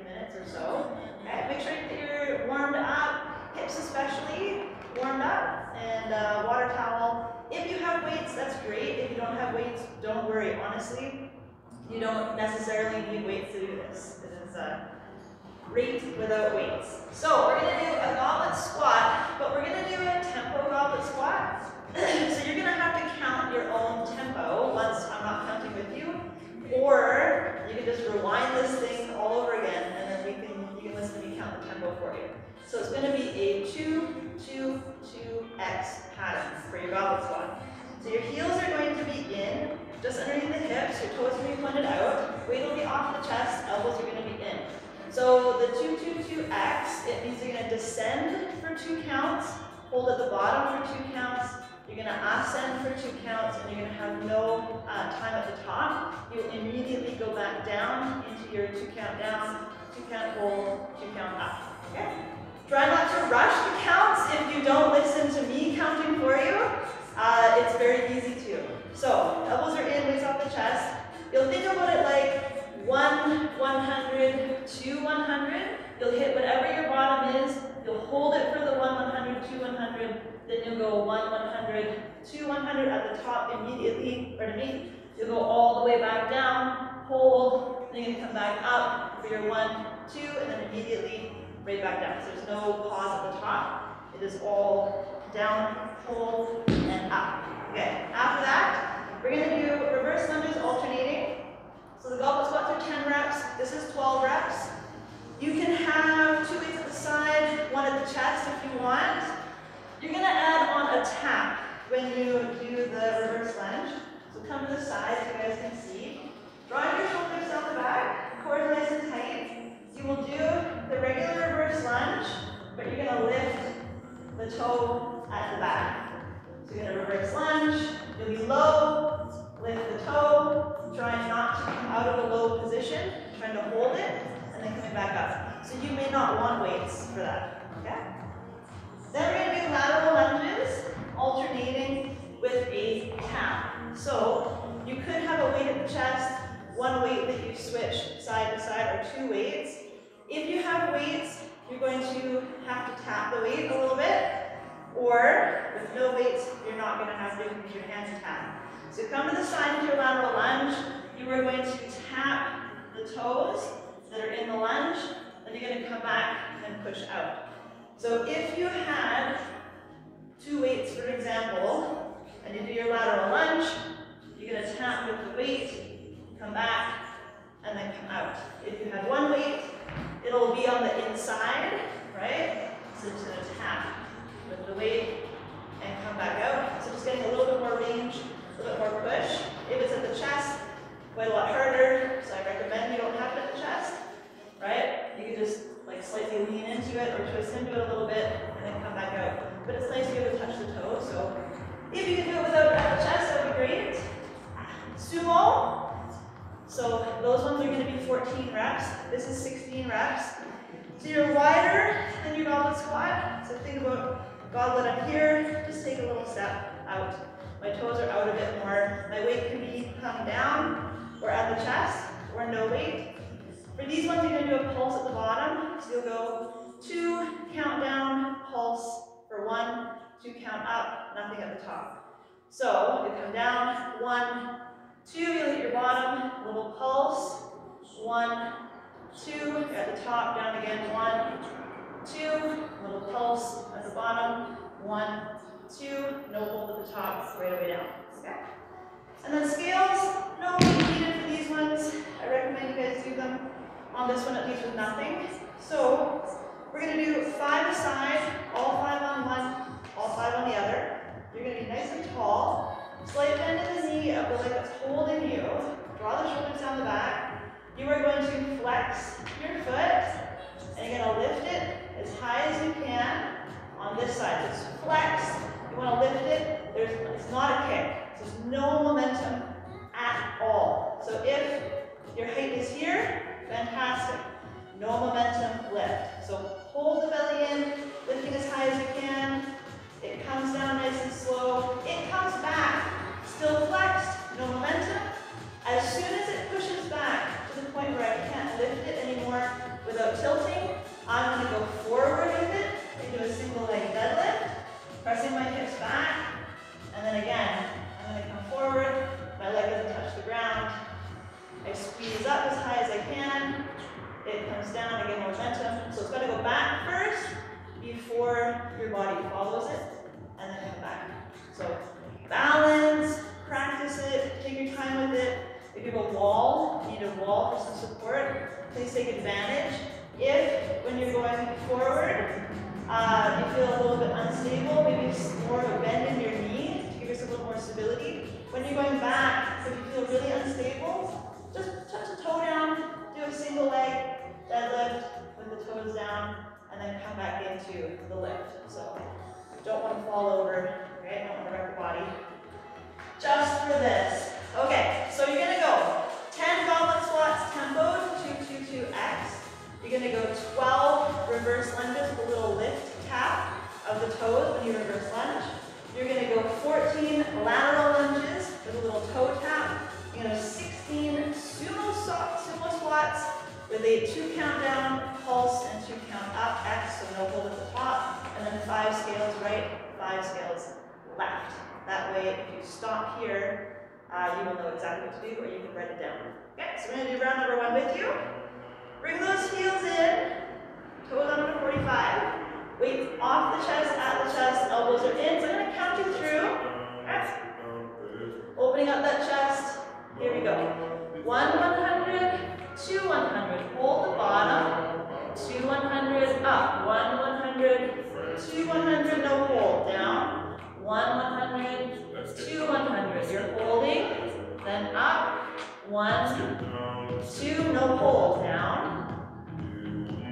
minutes or so. Okay, make sure that you're warmed up, hips especially, warmed up, and water towel. If you have weights, that's great. If you don't have weights, don't worry. Honestly, you don't necessarily need weights to do this. It is great without weights. So we're going to do a goblet squat, but we're going to do a tempo goblet squat. So you're going to have to count your own tempo once I'm not counting with you, or you can just rewind this thing all over again, and then you can listen to me count the tempo for you. So it's going to be a 2-2-2-X pattern for your goblet squat. So your heels are going to be in, just underneath the hips, your toes are going to be pointed out, weight will be off the chest, elbows are going to be in. So the 2-2-2-X, it means you're going to descend for 2 counts, hold at the bottom for 2 counts, you're going to ascend for 2 counts, and you're going to have no time at the top. You'll immediately go back down into your 2 count down, 2 count hold, 2 count up. Okay? Try not to rush the counts if you don't listen to me counting for you. It's very easy to. So, elbows are in, weights off the chest. You'll think about it like 1-100, 2-100. You'll hit whatever your bottom is. You'll hold it for the 1-100, 2-100. Then you'll go 1-100, 2-100 at the top immediately, pardon me. You'll go all the way back down, hold, then you're going to come back up for your 1, 2, and then immediately right back down. So there's no pause at the top. It is all down, hold, and up. Okay, after that, we're going to do reverse lunges alternating. So the goblet squats are 10 reps. This is 12 reps. You can have 2 weights at the side, 1 at the chest if you want. You're going to add on a tap when you do the reverse lunge. So come to the side so you guys can see. Draw your shoulders down the back, core nice and tight. You will do the regular reverse lunge, but you're going to lift the toe at the back. So you're going to reverse lunge, you'll be low, lift the toe, trying not to come out of a low position, trying to hold it, and then coming back up. So you may not want weights for that, okay? Then we're going to do lateral lunges, alternating with a tap. So you could have a weight at the chest, 1 weight that you switch side to side, or 2 weights. If you have weights, you're going to have to tap the weight a little bit, or with no weights, you're not going to have to use your hands to tap. So come to the side with your lateral lunge. You are going to tap the toes that are in the lunge, then you're going to come back and push out. So if you had 2 weights, for example, and you do your lateral lunge, you're going to tap with the weight, come back, and then come out. If you had 1 weight, it'll be on the inside, right? So just going to tap with the weight and come back out. So just getting a little bit more range, a little bit more push. If it's at the chest, quite a lot harder, so I recommend you don't have it at the chest, right? You can just like slightly lean into it or twist into it a little bit and then come back out. But it's nice to be able to touch the toe, so if you can do it without it at the chest, that would be great. Sumo. So those ones are going to be 14 reps. This is 16 reps. So you're wider than your goblet squat. So think about goblet up here. Just take a little step out. My toes are out a bit more. My weight can be come down or at the chest or no weight. For these ones, you're going to do a pulse at the bottom. So you'll go 2, count down, pulse for 1, 2, count up, nothing at the top. So you come down, 1, 2, you'll hit your bottom, little pulse, 1, 2, you're at the top, down again, 1, 2, little pulse at the bottom, 1, 2, no hold at the top, right away down, okay? And then scales, no weight needed for these ones. I recommend you guys do them on this one at least with nothing. So we're going to do 5 aside, all 5 on one, all 5 on the other. You're going to be nice and tall. Slight bend in the knee of the leg that's holding you. Draw the shoulders down the back. You are going to flex your foot, and you're going to lift it as high as you can on this side. Just flex. You want to lift it. It's not a kick. There's no momentum at all. So if your height is here, fantastic. No momentum, lift. So hold the belly in, lifting as high as you can. It comes down nice and slow. It comes back, still flexed, no momentum. As soon as it pushes back to the point where I can't lift it anymore without wall for some support, please take advantage. If, when you're going forward, you feel a little bit unstable, maybe more of a bend in your knee to give yourself a little more stability. When you're going back, if you feel really unstable, just touch the toe down, do a single leg deadlift with the toes down, and then come back into the lift. So you don't want to fall over, right? Don't want to wreck your body. Just for this. Okay, so you're gonna go 10 goblet squats, tempo, 2-2-2-X. You're gonna go 12 reverse lunges with a little lift tap of the toes when you reverse lunge. You're gonna go 14 lateral lunges with a little toe tap. You're gonna have 16 sumo squats with a 2 count down, pulse, and 2 count up, X, so no hold at the top. And then 5 scales right, 5 scales left. That way, if you stop here, you will know exactly what to do, or you can write it down. Okay, so we're gonna do round number 1 with you. Bring those heels in, toes under 45. Weights off the chest, at the chest, elbows are in. So I'm gonna count you through. Okay. Opening up that chest. Here we go. 100, 2 100. Hold the bottom. 2 100, up. 1 100, 2 100, no hold. Down. 1 100, 2 100. You're holding, then up. 1, 2, no hold. Down.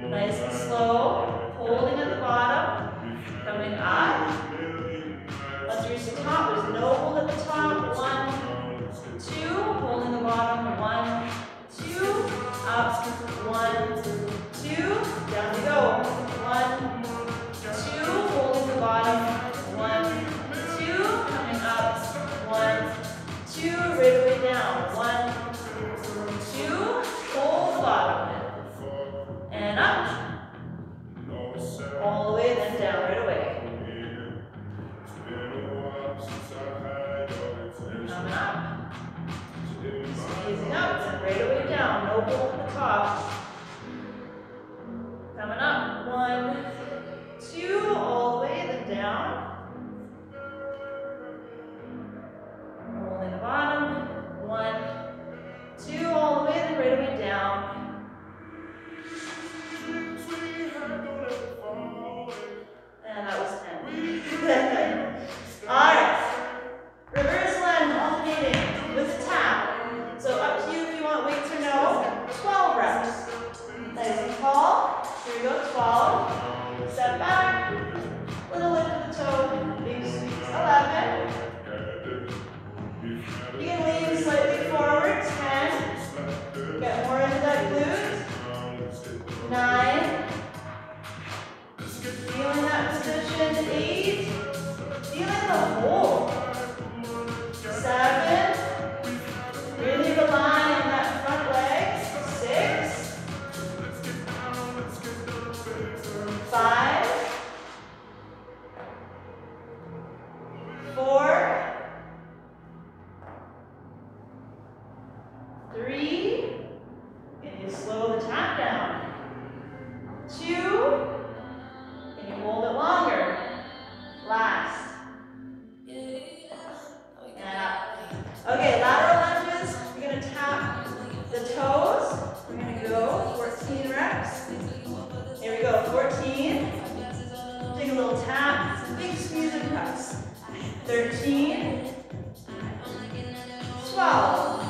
Nice and slow. Holding at the bottom. Coming up. Once you reach the top, there's no hold at the top. 1, 2. Holding the bottom. 1, 2. Up. 1, 2. Down we go. 1, 2. Holding the bottom. 1, 2. Coming up. 1, 2. Right away down. 1, 2. Hold the bottom. And up. All the way, then down right away. Coming up. Squeezing up, then right away down. No hold at the top. Coming up. 1, 2, all the way, then down. Holding the bottom. 1, 2, all the way, then right away down. And that was 10. Alright. Reverse lunge, alternating with a tap. So up to you if you want weights or no. 12 reps. Nice and tall. Here we go, 12. Step back. Little lift of the toe. Big squeeze. 11. You can lean slightly forward. 10. Get more into that glute. 9. Feeling that position. 8. Feeling the hold. 7. Really rely on that front leg. 6. 5. 4. 3. And you slow the tap down. 2. And you hold it longer. Last. And up. Okay, lateral lunges. We're going to tap the toes. We're going to go 14 reps. Here we go, 14. Take a little tap. Big squeeze and press. 13. 12.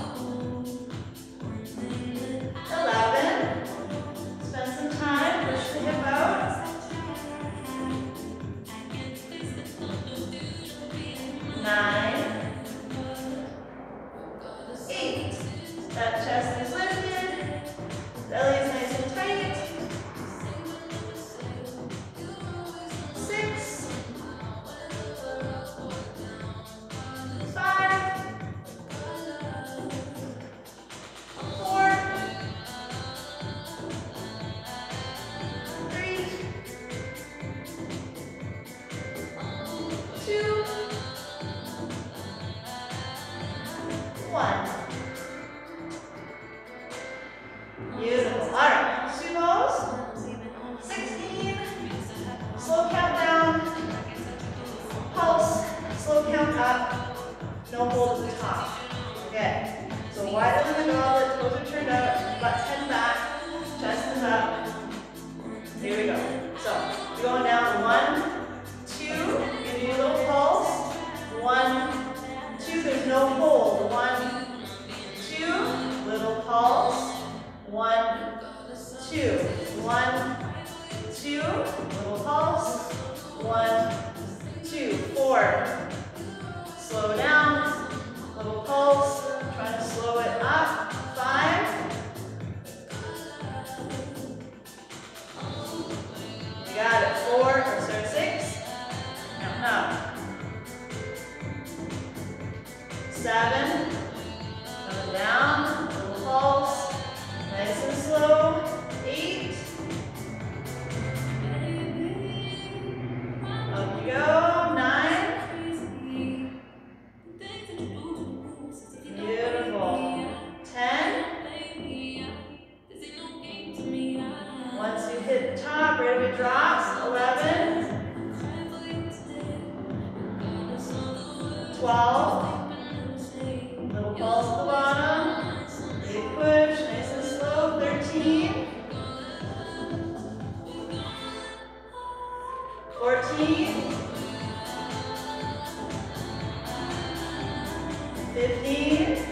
11. Spend some time. Push the hip out. 9. 8. That chest is lifted. Belly is nice and tight. 6. 5. 4. 3. 2. 1. Beautiful. All right. Sumos. 16. Slow count down. Pulse. Slow count up. No hold at the top. Okay. So Wider than the goblet, toes are turned out, butt 10 back, chest is up. Here we go. So, you're going down 1, 2, give me a little pulse. 1, 2, there's no hold. 1, 2, little pulse. 1, 2, 1, 2, little pulse. 1, 2, 4. Slow down, little pulse. Try to slow it up. 5. You got it. 4, or sorry, 6. Counting up. 7. Coming down, little pulse. Nice and slow. 8. Up you go. 9. Beautiful. 10. Once you hit the top, right away drops. 11. 12. Little pulse at the bottom. Big push, nice and slow. 13. 14. 15.